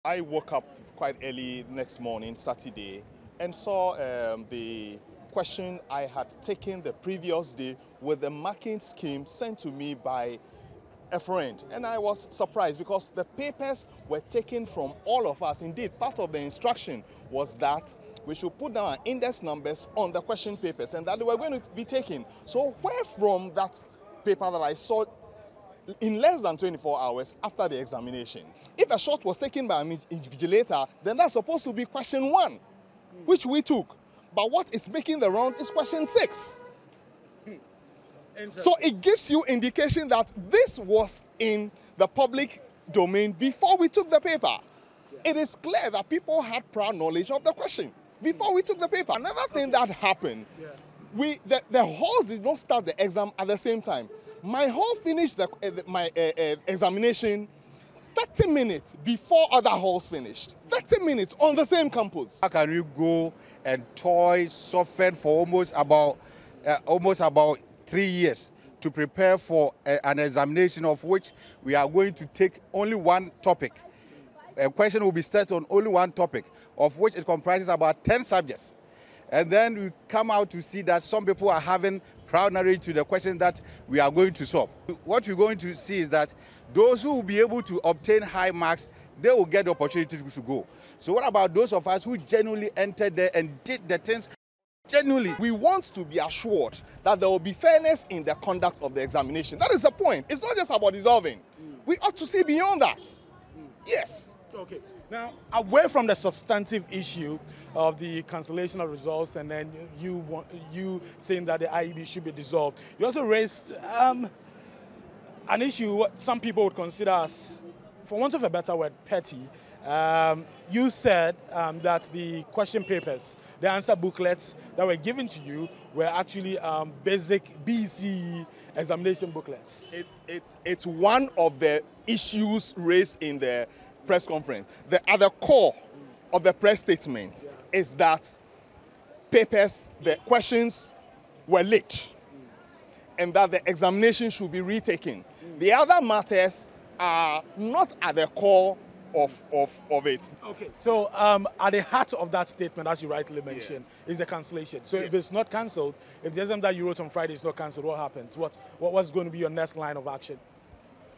I woke up quite early next morning, Saturday, and saw the question I had taken the previous day with the marking scheme sent to me by a friend. And I was surprised because the papers were taken from all of us. Indeed, part of the instruction was that we should put down our index numbers on the question papers and that they were going to be taken. So where from that paper that I saw in less than 24 hours after the examination, if a shot was taken by an invigilator, then that's supposed to be question 1, which we took. But what is making the round is question 6. So it gives you indication that this was in the public domain before we took the paper. It is clear that people had prior knowledge of the question before we took the paper. Another thing that happened, the halls did not start the exam at the same time. My hall finished my examination 30 minutes before other halls finished. 30 minutes on the same campus. How can you go and toil, suffer for almost about 3 years to prepare for an examination of which we are going to take only one topic? A question will be set on only one topic, of which it comprises about 10 subjects. And then we come out to see that some people are having prior knowledge to the question that we are going to solve. What we're going to see is that those who will be able to obtain high marks, they will get the opportunity to go. So what about those of us who genuinely entered there and did the things genuinely? We want to be assured that there will be fairness in the conduct of the examination. That is the point. It's not just about dissolving. We ought to see beyond that. Yes. Okay. Now, away from the substantive issue of the cancellation of results and then you saying that the IEB should be dissolved, you also raised an issue what some people would consider as, for want of a better word, petty. You said that the question papers, the answer booklets that were given to you were actually basic BCE examination booklets. It's one of the issues raised in the press conference. The other core of the press statement is that papers, the questions were leaked and that the examination should be retaken. The other matters are not at the core of it. Okay, so at the heart of that statement, as you rightly mentioned, is the cancellation. So if it's not cancelled, if the exam that you wrote on Friday is not cancelled, what happens? What's going to be your next line of action?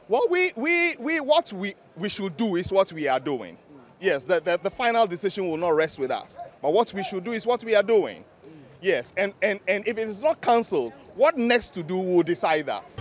Well, what we should do is what we are doing. Yes, the final decision will not rest with us. But what we should do is what we are doing. Yes, and if it is not cancelled, what next to do will decide that.